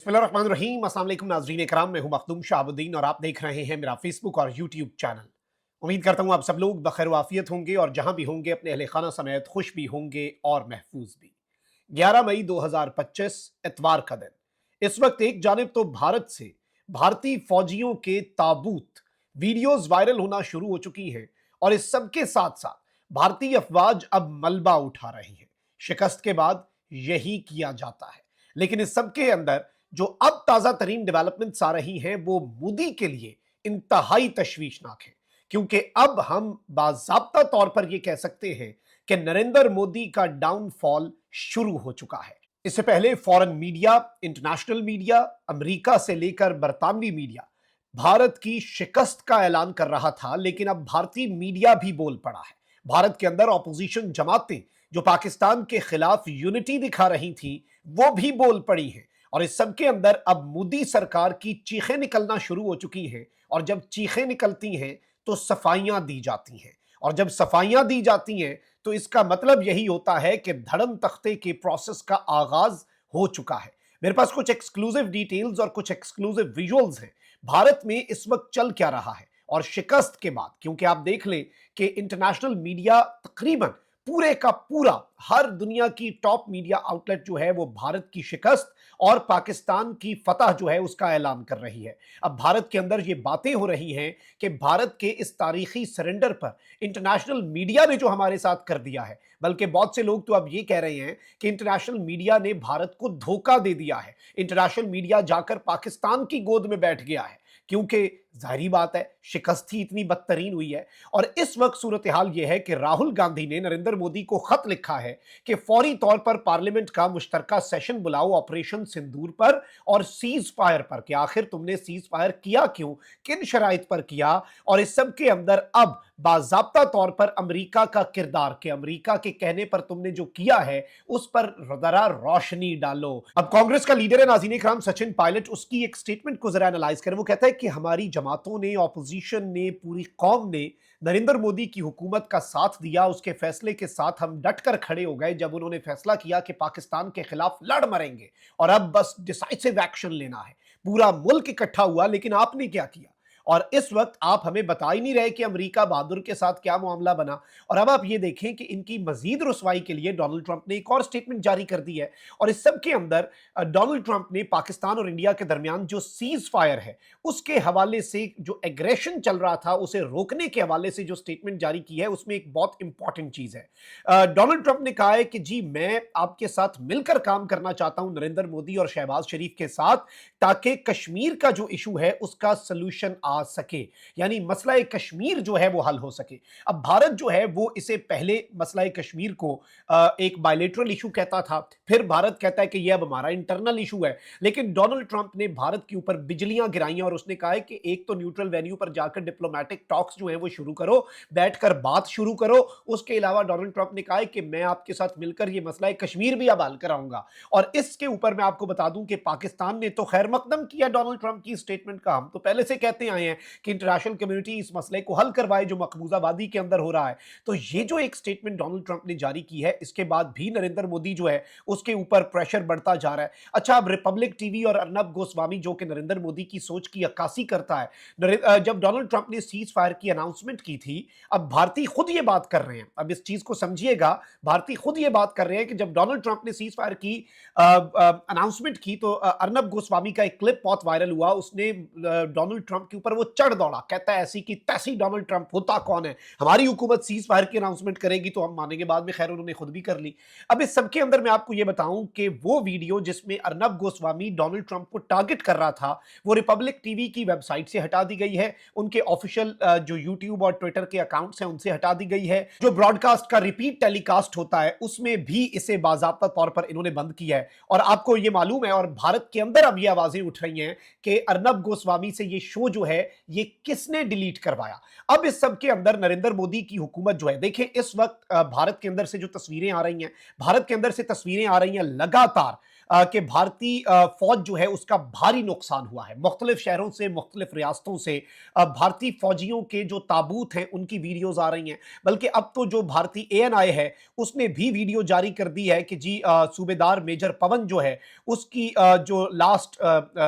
बिस्मिल्लाहिर्रहमानिर्रहीम। अस्सलाम वालेकुम नाज़रीन इकराम, मैं हूं मखदूम शाहबुद्दीन और आप देख रहे हैं मेरा फेसबुक और यूट्यूब चैनल। उम्मीद करता हूं आप सब लोग बखैर वाफियत होंगे और जहां भी होंगे अपने अहले खाना समेत खुश भी होंगे और महफूज भी। 11 मई 2025 इतवार का दिन। इस वक्त एक जानिब तो भारत से भारतीय फौजियों के ताबूत वीडियोस वायरल होना शुरू हो चुकी हैं और इस सब के साथ साथ भारतीय अफवाज अब मलबा उठा रही है। शिकस्त के बाद यही किया जाता है, लेकिन इस सब के अंदर जो अब ताजा तरीन डेवलपमेंट्स आ रही हैं वो मोदी के लिए इंतहाई तशवीशनाक है, क्योंकि अब हम बाज़ाब्ता तौर पर यह कह सकते हैं कि नरेंद्र मोदी का डाउनफॉल शुरू हो चुका है। इससे पहले foreign media, international media, America से लेकर बरतानवी मीडिया भारत की शिकस्त का ऐलान कर रहा था, लेकिन अब भारतीय मीडिया भी बोल पड़ा है। भारत के अंदर ऑपोजिशन जमातें जो पाकिस्तान के खिलाफ यूनिटी दिखा रही थी वो भी बोल पड़ी हैं और इस सब के अंदर अब मोदी सरकार की चीखें निकलना शुरू हो चुकी हैं और जब चीखें निकलती हैं तो सफाइयां दी जाती हैं और जब सफाइयां दी जाती हैं तो इसका मतलब यही होता है कि धड़म तख्ते के प्रोसेस का आगाज हो चुका है। मेरे पास कुछ एक्सक्लूसिव डिटेल्स और कुछ एक्सक्लूसिव विजुअल्स हैं भारत में इस वक्त चल क्या रहा है और शिकस्त के बाद, क्योंकि आप देख लें कि इंटरनेशनल मीडिया तकरीबन पूरे का पूरा हर दुनिया की टॉप मीडिया आउटलेट जो है वो भारत की शिकस्त और पाकिस्तान की फतह जो है उसका ऐलान कर रही है। अब भारत के अंदर ये बातें हो रही हैं कि भारत के इस तारीखी सरेंडर पर इंटरनेशनल मीडिया ने जो हमारे साथ कर दिया है, बल्कि बहुत से लोग तो अब ये कह रहे हैं कि इंटरनेशनल मीडिया ने भारत को धोखा दे दिया है। इंटरनेशनल मीडिया जाकर पाकिस्तान की गोद में बैठ गया है, क्योंकि जाहिर बात है शिकस्त ही इतनी बदतरीन हुई है। और इस वक्त सूरत हाल यह है कि राहुल गांधी ने नरेंद्र मोदी को खत लिखा है कि फौरी तौर पर पार्लियामेंट का मुश्तरका सेशन बुलाओ ऑपरेशन सिंदूर पर और सीज फायर पर, कि आखिर तुमने सीज फायर किया क्यों, किन शराइत पर किया। और इस सब के अंदर अब बाज़ाब्ता तौर पर अमेरिका का किरदार, कि अमेरिका के कहने पर तुमने जो किया है उस पर जरा रोशनी डालो। अब कांग्रेस का लीडर है नाज़रीन इकराम सचिन पायलट, उसकी एक स्टेटमेंट को जरा एनालाइज करें। वो कहता है कि हमारी जमातों ने, ऑपोजिशन ने, पूरी कौम ने नरेंद्र मोदी की हुकूमत का साथ दिया। उसके फैसले के साथ हम डट कर खड़े हो गए जब उन्होंने फैसला किया कि पाकिस्तान के खिलाफ लड़ मरेंगे और अब बस डिसाइसिव एक्शन लेना है। पूरा मुल्क इकट्ठा हुआ, लेकिन आपने क्या किया? और इस वक्त आप हमें बता ही नहीं रहे कि अमेरिका बहादुर के साथ क्या मामला बना। और अब आप ये देखें कि इनकी मजीद रुसवाई के लिए डोनाल्ड ट्रंप ने एक और स्टेटमेंट जारी कर दी है और इस सब के अंदर डोनाल्ड ट्रंप ने पाकिस्तान और इंडिया के दरमियान जो सीज फायर है उसके हवाले से, जो एग्रेशन चल रहा था उसे रोकने के हवाले से जो स्टेटमेंट जारी की है, उसमें एक बहुत इंपॉर्टेंट चीज है। डोनाल्ड ट्रंप ने कहा है कि जी मैं आपके साथ मिलकर काम करना चाहता हूं, नरेंद्र मोदी और शहबाज शरीफ के साथ, ताकि कश्मीर का जो इशू है उसका सोल्यूशन आ सके, यानी मसला कश्मीर जो है वो हल हो सके। अब भारत जो है वो इसे पहले मसला कश्मीर को एक बायलेटरल इशू कहता था, फिर भारत कहता है कि ये अब हमारा इंटरनल इशू है। लेकिन डोनाल्ड ट्रंप ने भारत के ऊपर बिजलियां गिराई और उसने कहा है कि एक तो न्यूट्रल वेन्यू पर जाकर डिप्लोमेटिक टॉक्स जो है वो शुरू करो, बैठकर बात शुरू करो। उसके अलावा डोनाल्ड ट्रंप ने कहा है कि मैं आपके साथ मिलकर ये मसला कश्मीर भी अब हल कराऊंगा। और इसके ऊपर मैं आपको बता दूं कि पाकिस्तान ने तो खैर मकदम किया डोनाल्ड ट्रंप की स्टेटमेंट का। हम तो पहले से कहते आए हैं कि इंटरनेशनल कम्युनिटी इस मसले को हल करवाए जो मकबूजा वादी के अंदर हो रहा है। तो ये जो एक स्टेटमेंट डोनाल्ड ट्रंप ने जारी की है, इसके बाद भी नरेंद्र मोदी जो है उसके ऊपर प्रेशर बढ़ता जा रहा है। अच्छा, अब रिपब्लिक टीवी और अर्नब गोस्वामी जो कि नरेंद्र मोदी की सोच की अक्कासी करता है, जब डोनाल्ड ट्रंप ने सीज फायर की अनाउंसमेंट की थी, अब भारतीय खुद ये बात कर रहे हैं, अब इस चीज को समझिएगा, भारतीय खुद ये बात कर रहे हैं कि जब डोनाल्ड ट्रंप ने सीज फायर की अनाउंसमेंट की तो अर्नब गोस्वामी का एक क्लिप बहुत वायरल हुआ। उसने डोनाल्ड ट्रंप के ऊपर वो चढ़ दौड़ा, कहता है ऐसी की तैसी डोनाल्ड ट्रंप होता कौन है, हमारी हुकूमत सीज फायर की अनाउंसमेंट करेगी तो हम मानेंगे। बाद में खैर उन्होंने खुद भी कर ली। अब इस सबके अंदर मैं आपको ये बताऊं कि वो वीडियो जिसमें अर्नब गोस्वामी डोनाल्ड ट्रंप को टारगेट कर रहा था वो रिपब्लिक टीवी की वेबसाइट से हटा दी गई है, उनके ऑफिशियल जो यूट्यूब और ट्विटर के अकाउंट्स हैं उनसे हटा दी गई है। जो ब्रॉडकास्ट का रिपीट टेलीकास्ट होता है उसमें भी इसे बाज़ाब्ता तौर पर इन्होंने बंद किया है। और आपको ये मालूम है, और भारत के अंदर अब ये आवाजें उठ रही हैं कि अर्नब गोस्वामी से ये शो जो है ये किसने डिलीट करवाया। अब इस सब के अंदर नरेंद्र मोदी की हुकूमत जो है, देखिए इस वक्त भारत के अंदर से जो तस्वीरें आ रही हैं, भारत के अंदर से तस्वीरें आ रही हैं लगातार کہ भारतीय फौज जो है उसका भारी नुकसान हुआ है। मुख्तलिफ शहरों से, मुख्तलिफ रियासतों से भारतीय फौजियों के जो ताबूत हैं उनकी वीडियोज़ आ रही हैं। बल्कि अब तो जो भारतीय एएनआई है उसने भी वीडियो जारी कर दी है कि जी सूबेदार मेजर पवन जो है उसकी जो लास्ट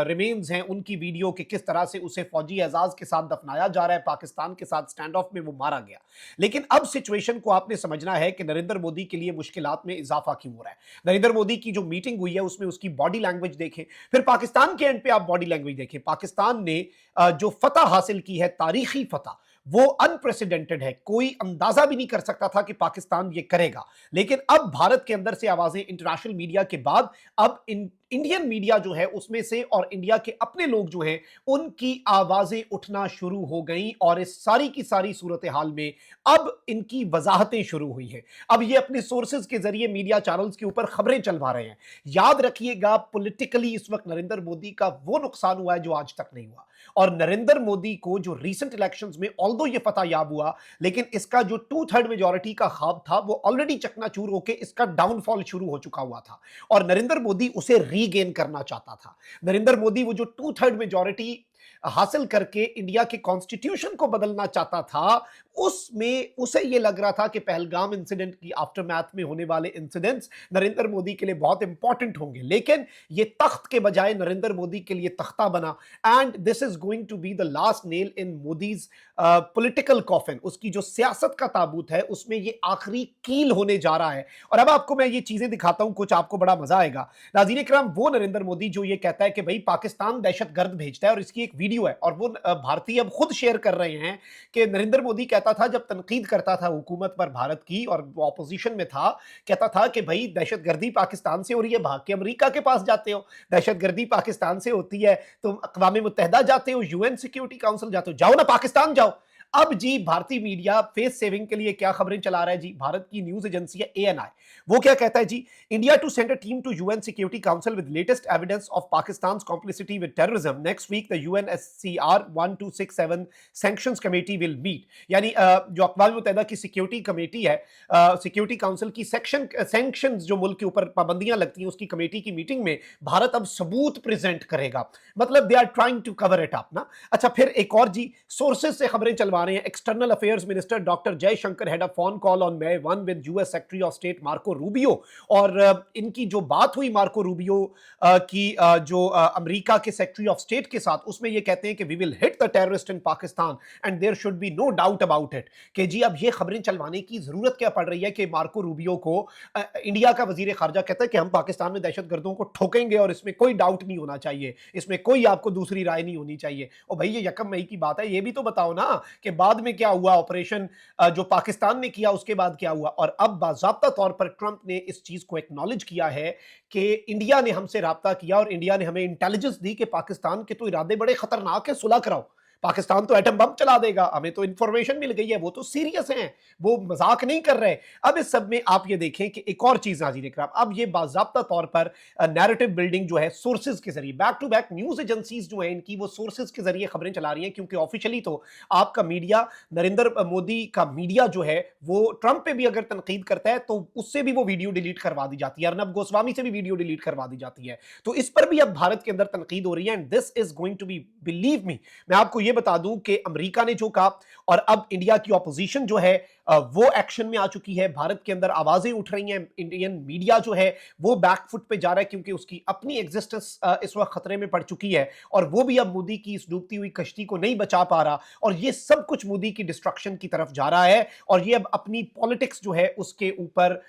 रिमेन्स हैं उनकी वीडियो कि किस तरह से उसे फौजी एजाज के साथ दफनाया जा रहा है, पाकिस्तान के साथ स्टैंड ऑफ में वो मारा गया। लेकिन अब सिचुएशन को आपने समझना है कि नरेंद्र मोदी के लिए मुश्किलात में इजाफा क्यों हो रहा है। नरेंद्र मोदी की जो मीटिंग हुई है उसमें उसकी बॉडी लैंग्वेज देखें, फिर पाकिस्तान के एंड पे आप बॉडी लैंग्वेज देखें। पाकिस्तान ने जो फतह हासिल की है, तारीखी फतह, वो अनप्रेसिडेंटेड है। कोई अंदाजा भी नहीं कर सकता था कि पाकिस्तान ये करेगा। लेकिन अब भारत के अंदर से आवाजें इंटरनेशनल मीडिया के बाद अब इंडियन मीडिया जो है उसमें से और इंडिया के अपने लोग जो हैं उनकी आवाजें उठना शुरू हो गई और इस सारी की सारी सूरत हाल में अब इनकी वजाहतें शुरू हुई हैं। अब ये अपने सोर्सेज के जरिए मीडिया चैनल्स के ऊपर खबरें चलवा रहे हैं। याद रखिएगा, पॉलिटिकली इस वक्त नरेंद्र मोदी का वो नुकसान हुआ है जो आज तक नहीं हुआ। और नरेंद्र मोदी को जो रीसेंट इलेक्शंस में ऑल्दो ये फतह याब हुआ, लेकिन इसका जो 2/3 मेजॉरिटी का ख्वाब था वो ऑलरेडी चकनाचूर होकर इसका डाउनफॉल शुरू हो चुका हुआ था और नरेंद्र मोदी उसे रीगेन करना चाहता था। नरेंद्र मोदी वो जो 2/3 मेजॉरिटी हासिल करके इंडिया के कॉन्स्टिट्यूशन को बदलना चाहता था, उसमें उसे ये लग रहा था कि पहलगाम इंसिडेंट की आफ्टरमैथ में होने वाले इंसिडेंट्स नरेंद्र मोदी के लिए बहुत इंपॉर्टेंट होंगे। लेकिन ये तख्त के बजाय नरेंद्र मोदी के लिए तख्ता बना and this is going to be the last nail in Modi's political coffin. उसकी जो सियासत का ताबूत है उसमें ये आखिरी कील होने जा रहा है। और अब आपको मैं ये चीजें दिखाता हूं, कुछ आपको बड़ा मजा आएगा। नाज़रीन इकराम, वो नरेंद्र मोदी जो ये कहता है कि भाई पाकिस्तान दहशतगर्द भेजता है, और इसकी एक वीडियो है और वो भारतीय अब खुद शेयर कर रहे हैं कि नरेंद्र मोदी कहता था जब तनकीद करता था हुकूमत पर भारत की और वो ऑपोजिशन में था, कहता था कि भाई दहशतगर्दी पाकिस्तान से हो रही है, भाग के अमेरिका के पास जाते हो। दहशतगर्दी पाकिस्तान से होती है तो अक़वाम मुत्तहिदा जाते हो, यूएन सिक्योरिटी काउंसिल जाते हो, जाओ ना पाकिस्तान जाओ। अब जी भारतीय मीडिया फेस सेविंग के लिए क्या खबरें चला रहा है जी, भारत की न्यूज एजेंसी है एएनआई। वो क्या कहता है जी, India to send a team to UN security council with latest evidence of Pakistan's complicity with terrorism next week the UNSCR 1267 sanctions committee will meet. यानी जो अक़वाम मुत्तहिदा की सिक्योरिटी कमेटी है, सिक्योरिटी काउंसिल की सैंक्शन जो मुल्क के ऊपर पाबंदियां लगती हैं उसकी कमेटी की मीटिंग में भारत अब सबूत प्रेजेंट करेगा। मतलब they are trying to cover it up ना। अच्छा, फिर एक और जी सोर्सेज से खबरें चलवा रहे हैं। External affairs minister doctor Jaishankar had a phone call on May 1 with US secretary of state Marco Rubio. और इनकी जो बात हुई मार्को रूबियो की जो अमेरिका के सेक्रेटरी ऑफ स्टेट के साथ, उसमें ये कहते हैं कि we will hit the terrorist in Pakistan and there should be no doubt about it. कि जी अब ये खबरें चलवाने की जरूरत क्या पड़ रही है कि मार्को रूबियो को इंडिया का वजीर खारजा कहता है कि हम पाकिस्तान में दहशतगर्दों को ठोकेंगे और इसमें कोई डाउट नहीं होना चाहिए, इसमें कोई आपको दूसरी राय नहीं होनी चाहिए। और भाई ये 1 मई की बात है, ये भी तो बताओ ना कि बाद में क्या हुआ, ऑपरेशन जो पाकिस्तान ने किया उसके बाद क्या हुआ। और अब बाज़ाब्ता तौर पर ट्रंप ने इस चीज को एक्नॉलेज किया है कि इंडिया ने हमसे राब्ता किया और इंडिया ने हमें इंटेलिजेंस दी कि पाकिस्तान के तो इरादे बड़े खतरनाक है, सुलह कराओ, पाकिस्तान तो एटम बम चला देगा, हमें तो इंफॉर्मेशन मिल गई है, वो तो सीरियस हैं, वो मजाक नहीं कर रहे। अब इस सब में आप ये देखें कि एक और चीज नाज़रीन इकराम, अब ये बाज़ाब्ता तौर पर नैरेटिव बिल्डिंग जो है सोर्सेज के जरिए, back to back news agencies जो है इनकी वो सोर्सेज के जरिए खबरें चला रही हैं। क्योंकि ऑफिशियली तो आपका मीडिया, नरेंद्र मोदी का मीडिया जो है वो ट्रंप पे भी अगर तनकीद करता है तो उससे भी वो वीडियो डिलीट करवा दी जाती है, अर्नब गोस्वामी से भी वीडियो डिलीट करवा दी जाती है। तो इस पर भी अब भारत के अंदर तनकीद हो रही है and this is going to be, believe me, मैं आपको ये बता दूं कि अमेरिका ने जो कहा और अब इंडिया की ऑपोजिशन जो है वो एक्शन में आ चुकी है। भारत के अंदर आवाजें उठ रही हैं, इंडियन मीडिया जो है वो बैकफुट पे जा रहा है क्योंकि उसकी अपनी एग्जिस्टेंस इस वक्त खतरे में पड़ चुकी है और वो भी अब मोदी की इस डूबती हुई कश्ती को नहीं बचा पा रहा। और ये सब कुछ मोदी की डिस्ट्रक्शन की तरफ जा रहा है और ये अब अपनी पॉलिटिक्स जो है उसके ऊपर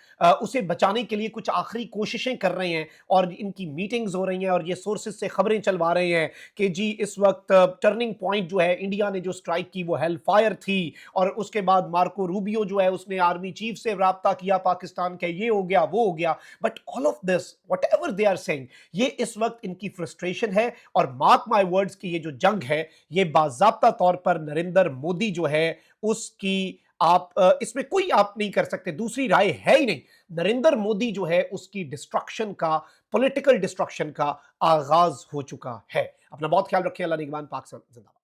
उसे बचाने के लिए कुछ आखिरी कोशिशें कर रहे हैं और इनकी मीटिंग्स हो रही हैं और ये सोर्सेज से खबरें चलवा रहे हैं कि जी इस वक्त टर्निंग पॉइंट जो है, इंडिया ने जो स्ट्राइक की वो हेल फायर थी और उसके बाद मार्को रूबियो जो है उसने आर्मी चीफ से राब्ता किया पाकिस्तान के, ये हो गया वो हो गया। But all of this whatever they are saying, ये इस वक्त इनकी फ्रस्ट्रेशन है और मार्क माय वर्ड्स की ये जो जंग है ये बाज़ाब्ता तौर पर नरेंद्र मोदी जो है उसकी आप इसमें कोई आप नहीं कर सकते, दूसरी राय है ही नहीं। नरेंद्र मोदी जो है उसकी डिस्ट्रक्शन का, पॉलिटिकल डिस्ट्रक्शन का आगाज हो चुका है। अपना बहुत ख्याल रखिए। अल्लाह निगहबान। पाक जिंदाबाद।